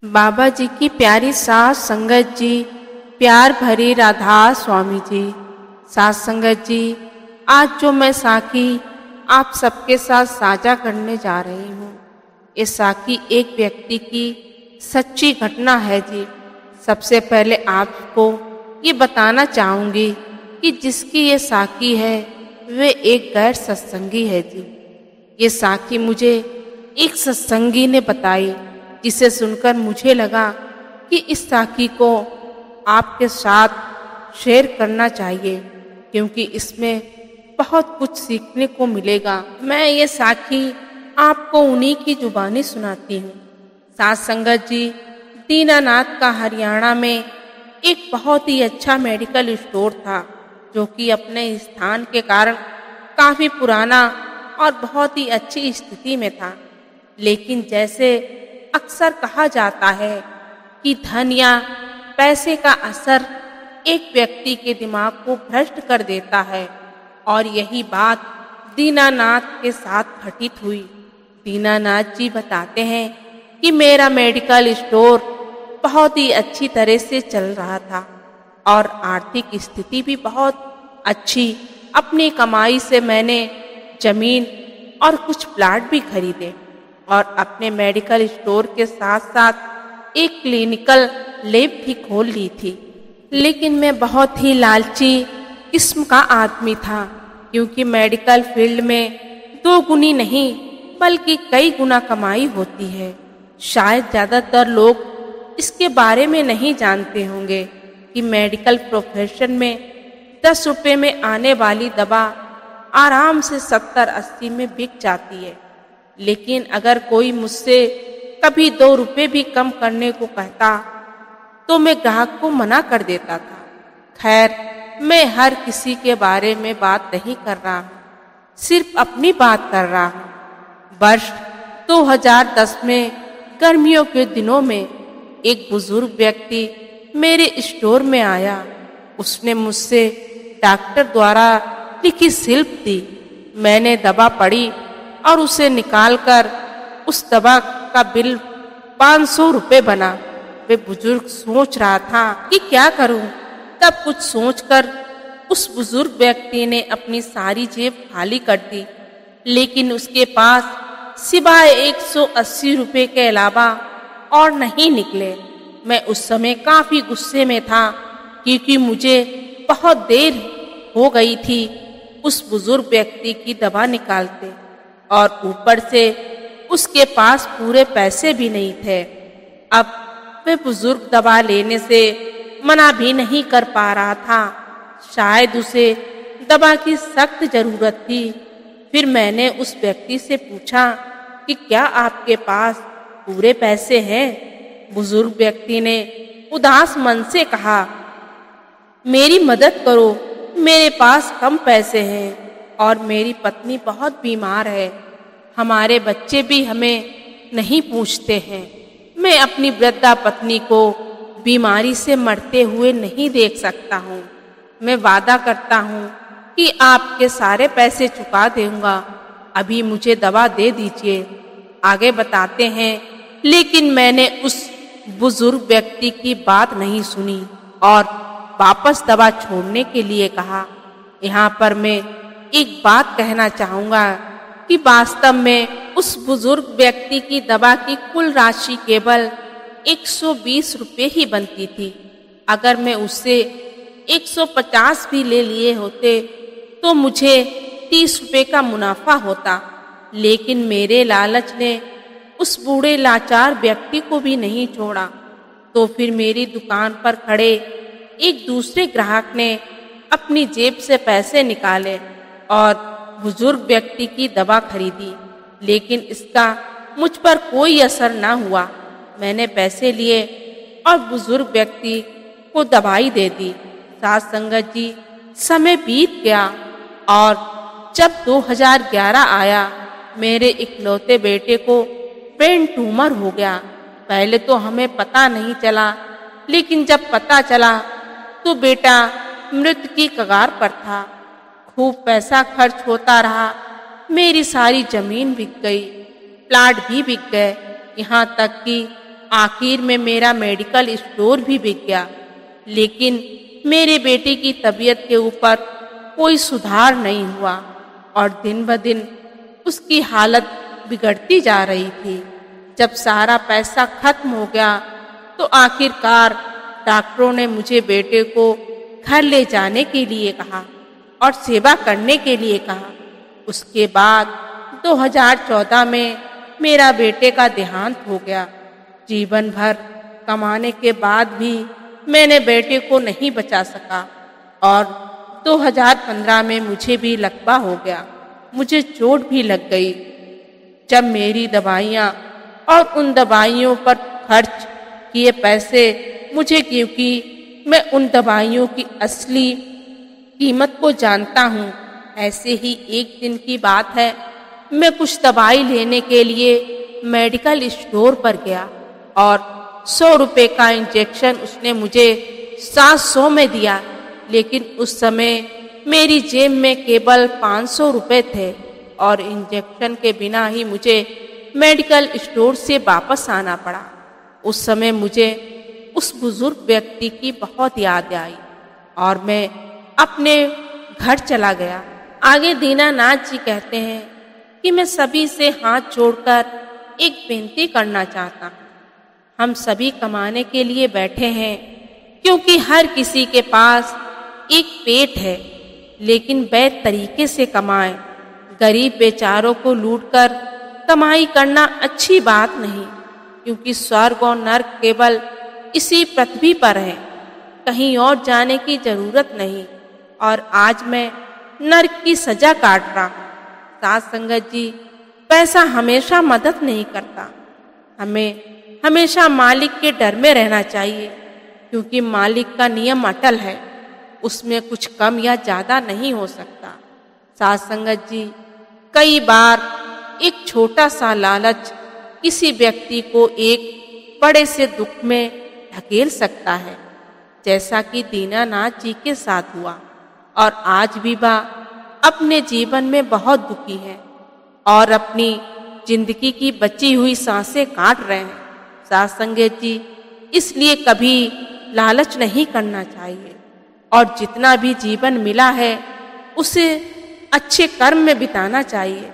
बाबा जी की प्यारी सास संगत जी, प्यार भरी राधा स्वामी जी। सास संगत जी, आज जो मैं साखी आप सबके साथ साझा करने जा रही हूँ, ये साखी एक व्यक्ति की सच्ची घटना है जी। सबसे पहले आपको ये बताना चाहूँगी कि जिसकी ये साखी है वे एक गैर सत्संगी है जी। ये साखी मुझे एक सत्संगी ने बताई, जिसे सुनकर मुझे लगा कि इस साखी को आपके साथ शेयर करना चाहिए, क्योंकि इसमें बहुत कुछ सीखने को मिलेगा। मैं ये साखी आपको उन्हीं की जुबानी सुनाती हूँ। सास संगत जी, दीनानाथ का हरियाणा में एक बहुत ही अच्छा मेडिकल स्टोर था, जो कि अपने स्थान के कारण काफ़ी पुराना और बहुत ही अच्छी स्थिति में था। लेकिन जैसे अक्सर कहा जाता है कि धन या पैसे का असर एक व्यक्ति के दिमाग को भ्रष्ट कर देता है, और यही बात दीनानाथ के साथ घटित हुई। दीनानाथ जी बताते हैं कि मेरा मेडिकल स्टोर बहुत ही अच्छी तरह से चल रहा था और आर्थिक स्थिति भी बहुत अच्छी। अपनी कमाई से मैंने जमीन और कुछ प्लाट भी खरीदे और अपने मेडिकल स्टोर के साथ साथ एक क्लिनिकल लैब भी खोल ली थी। लेकिन मैं बहुत ही लालची किस्म का आदमी था, क्योंकि मेडिकल फील्ड में 2 गुनी नहीं बल्कि कई गुना कमाई होती है। शायद ज़्यादातर लोग इसके बारे में नहीं जानते होंगे कि मेडिकल प्रोफेशन में 10 रुपये में आने वाली दवा आराम से 70-80 में बिक जाती है। लेकिन अगर कोई मुझसे कभी 2 रुपये भी कम करने को कहता तो मैं ग्राहक को मना कर देता था। खैर, मैं हर किसी के बारे में बात नहीं कर रहा हूँ, सिर्फ अपनी बात कर रहा हूँ। वर्ष 2010 में गर्मियों के दिनों में एक बुजुर्ग व्यक्ति मेरे स्टोर में आया। उसने मुझसे डॉक्टर द्वारा लिखी स्लिप दी। मैंने दवा पढ़ी और उसे निकालकर उस दवा का बिल 500 रुपये बना। वे बुजुर्ग सोच रहा था कि क्या करूं। तब कुछ सोचकर उस बुजुर्ग व्यक्ति ने अपनी सारी जेब खाली कर दी, लेकिन उसके पास सिवाय 180 रुपये के अलावा और नहीं निकले। मैं उस समय काफी गुस्से में था, क्योंकि मुझे बहुत देर हो गई थी उस बुजुर्ग व्यक्ति की दवा निकालते, और ऊपर से उसके पास पूरे पैसे भी नहीं थे। अब वह बुजुर्ग दवा लेने से मना भी नहीं कर पा रहा था। शायद उसे दवा की सख्त जरूरत थी। फिर मैंने उस व्यक्ति से पूछा कि क्या आपके पास पूरे पैसे हैं? बुजुर्ग व्यक्ति ने उदास मन से कहा, मेरी मदद करो, मेरे पास कम पैसे हैं और मेरी पत्नी बहुत बीमार है। हमारे बच्चे भी हमें नहीं पूछते हैं। मैं अपनी वृद्धा पत्नी को बीमारी से मरते हुए नहीं देख सकता हूँ। मैं वादा करता हूँ कि आपके सारे पैसे चुका दूंगा। अभी मुझे दवा दे दीजिए। आगे बताते हैं, लेकिन मैंने उस बुजुर्ग व्यक्ति की बात नहीं सुनी और वापस दवा छोड़ने के लिए कहा। यहाँ पर मैं एक बात कहना चाहूँगा कि वास्तव में उस बुजुर्ग व्यक्ति की दवा की कुल राशि केवल 120 रुपये ही बनती थी। अगर मैं उससे 150 भी ले लिए होते तो मुझे 30 रुपये का मुनाफा होता। लेकिन मेरे लालच ने उस बूढ़े लाचार व्यक्ति को भी नहीं छोड़ा। तो फिर मेरी दुकान पर खड़े एक दूसरे ग्राहक ने अपनी जेब से पैसे निकाले और बुजुर्ग व्यक्ति की दवा खरीदी, लेकिन इसका मुझ पर कोई असर न हुआ। मैंने पैसे लिए और बुजुर्ग व्यक्ति को दवाई दे दी। साथ संगत जी, समय बीत गया और जब 2011 आया, मेरे इकलौते बेटे को ब्रेन ट्यूमर हो गया। पहले तो हमें पता नहीं चला, लेकिन जब पता चला तो बेटा मृत्यु की कगार पर था। खूब पैसा खर्च होता रहा। मेरी सारी जमीन बिक गई, प्लाट भी बिक गए, यहाँ तक कि आखिर में मेरा मेडिकल स्टोर भी बिक गया। लेकिन मेरे बेटे की तबीयत के ऊपर कोई सुधार नहीं हुआ और दिन ब दिन उसकी हालत बिगड़ती जा रही थी। जब सारा पैसा खत्म हो गया तो आखिरकार डॉक्टरों ने मुझे बेटे को घर ले जाने के लिए कहा और सेवा करने के लिए कहा। उसके बाद 2014 में मेरा बेटे का देहांत हो गया। जीवन भर कमाने के बाद भी मैंने बेटे को नहीं बचा सका और 2015 में मुझे भी लकवा हो गया। मुझे चोट भी लग गई। जब मेरी दवाइयाँ और उन दवाइयों पर खर्च किए पैसे मुझे, क्योंकि मैं उन दवाइयों की असली कीमत को जानता हूँ। ऐसे ही एक दिन की बात है, मैं कुछ दवाई लेने के लिए मेडिकल स्टोर पर गया और 100 रुपए का इंजेक्शन उसने मुझे 700 में दिया। लेकिन उस समय मेरी जेब में केवल 500 रुपए थे और इंजेक्शन के बिना ही मुझे मेडिकल स्टोर से वापस आना पड़ा। उस समय मुझे उस बुजुर्ग व्यक्ति की बहुत याद आई और मैं अपने घर चला गया। आगे दीनानाथ जी कहते हैं कि मैं सभी से हाथ जोड़कर एक बेनती करना चाहता हूँ। हम सभी कमाने के लिए बैठे हैं, क्योंकि हर किसी के पास एक पेट है, लेकिन वैध तरीके से कमाएं। गरीब बेचारों को लूटकर कमाई करना अच्छी बात नहीं, क्योंकि स्वर्ग और नर्क केवल इसी पृथ्वी पर है, कहीं और जाने की जरूरत नहीं। और आज मैं नर्क की सजा काट रहा हूँ। साथ संगत जी, पैसा हमेशा मदद नहीं करता। हमें हमेशा मालिक के डर में रहना चाहिए, क्योंकि मालिक का नियम अटल है, उसमें कुछ कम या ज्यादा नहीं हो सकता। साथ संगत जी, कई बार एक छोटा सा लालच किसी व्यक्ति को एक बड़े से दुख में धकेल सकता है, जैसा कि दीनानाथ जी के साथ हुआ। और आज भी वह अपने जीवन में बहुत दुखी है और अपनी जिंदगी की बची हुई सांसें काट रहे हैं। साथ संगत जी, इसलिए कभी लालच नहीं करना चाहिए और जितना भी जीवन मिला है उसे अच्छे कर्म में बिताना चाहिए।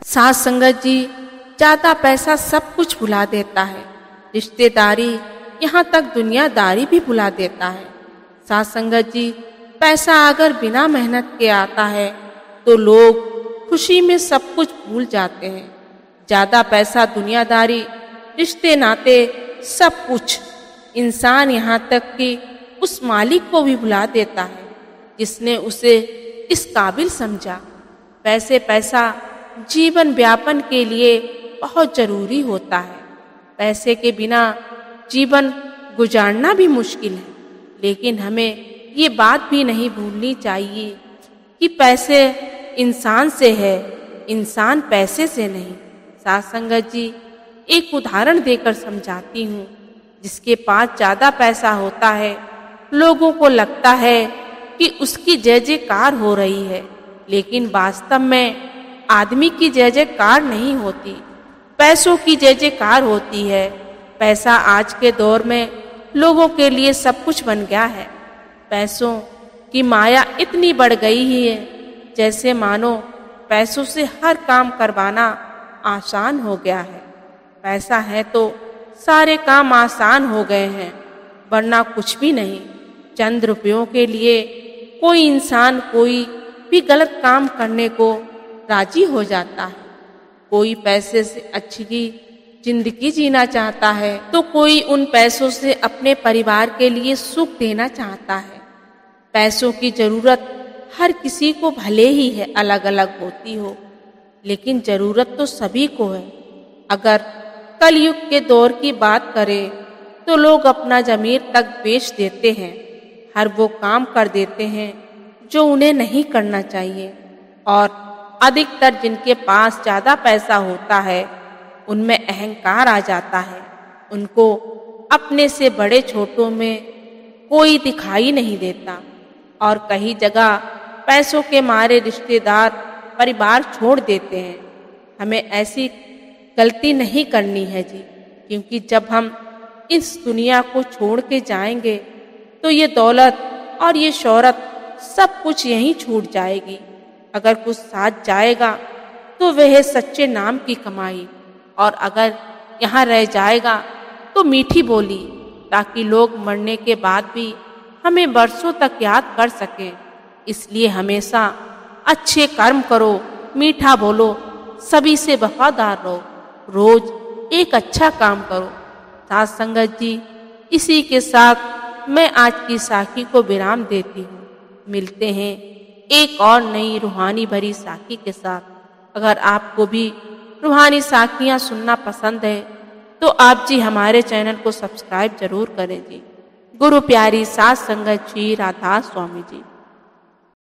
साथ संगत जी, ज्यादा पैसा सब कुछ भुला देता है, रिश्तेदारी यहाँ तक दुनियादारी भी भुला देता है। साथ संगत जी, पैसा अगर बिना मेहनत के आता है तो लोग खुशी में सब कुछ भूल जाते हैं। ज्यादा पैसा दुनियादारी, रिश्ते नाते, सब कुछ इंसान यहाँ तक कि उस मालिक को भी भुला देता है जिसने उसे इस काबिल समझा। वैसे पैसा जीवन व्यापन के लिए बहुत जरूरी होता है। पैसे के बिना जीवन गुजारना भी मुश्किल है, लेकिन हमें ये बात भी नहीं भूलनी चाहिए कि पैसे इंसान से है, इंसान पैसे से नहीं। साथ संगत जी, एक उदाहरण देकर समझाती हूँ। जिसके पास ज्यादा पैसा होता है, लोगों को लगता है कि उसकी जय जयकार हो रही है, लेकिन वास्तव में आदमी की जय जयकार नहीं होती, पैसों की जय जयकार होती है। पैसा आज के दौर में लोगों के लिए सब कुछ बन गया है। पैसों की माया इतनी बढ़ गई है, जैसे मानो पैसों से हर काम करवाना आसान हो गया है। पैसा है तो सारे काम आसान हो गए हैं, वरना कुछ भी नहीं। चंद रुपयों के लिए कोई इंसान कोई भी गलत काम करने को राजी हो जाता है। कोई पैसे से अच्छी जिंदगी जीना चाहता है तो कोई उन पैसों से अपने परिवार के लिए सुख देना चाहता है। पैसों की जरूरत हर किसी को भले ही है अलग अलग होती हो, लेकिन जरूरत तो सभी को है। अगर कलयुग के दौर की बात करें तो लोग अपना जमीर तक बेच देते हैं, हर वो काम कर देते हैं जो उन्हें नहीं करना चाहिए। और अधिकतर जिनके पास ज्यादा पैसा होता है उनमें अहंकार आ जाता है। उनको अपने से बड़े छोटों में कोई दिखाई नहीं देता और कई जगह पैसों के मारे रिश्तेदार परिवार छोड़ देते हैं। हमें ऐसी गलती नहीं करनी है जी, क्योंकि जब हम इस दुनिया को छोड़ के जाएंगे तो ये दौलत और ये शोहरत सब कुछ यहीं छूट जाएगी। अगर कुछ साथ जाएगा तो वह है सच्चे नाम की कमाई, और अगर यहाँ रह जाएगा तो मीठी बोली, ताकि लोग मरने के बाद भी हमें बरसों तक याद कर सकें। इसलिए हमेशा अच्छे कर्म करो, मीठा बोलो, सभी से वफादार रहो, रोज एक अच्छा काम करो। साथ संगत जी, इसी के साथ मैं आज की साखी को विराम देती हूँ। मिलते हैं एक और नई रूहानी भरी साखी के साथ। अगर आपको भी रूहानी साखियाँ सुनना पसंद है तो आप जी हमारे चैनल को सब्सक्राइब जरूर करें जी। गुरु प्यारी साथ संगत जी, राधा स्वामी जी।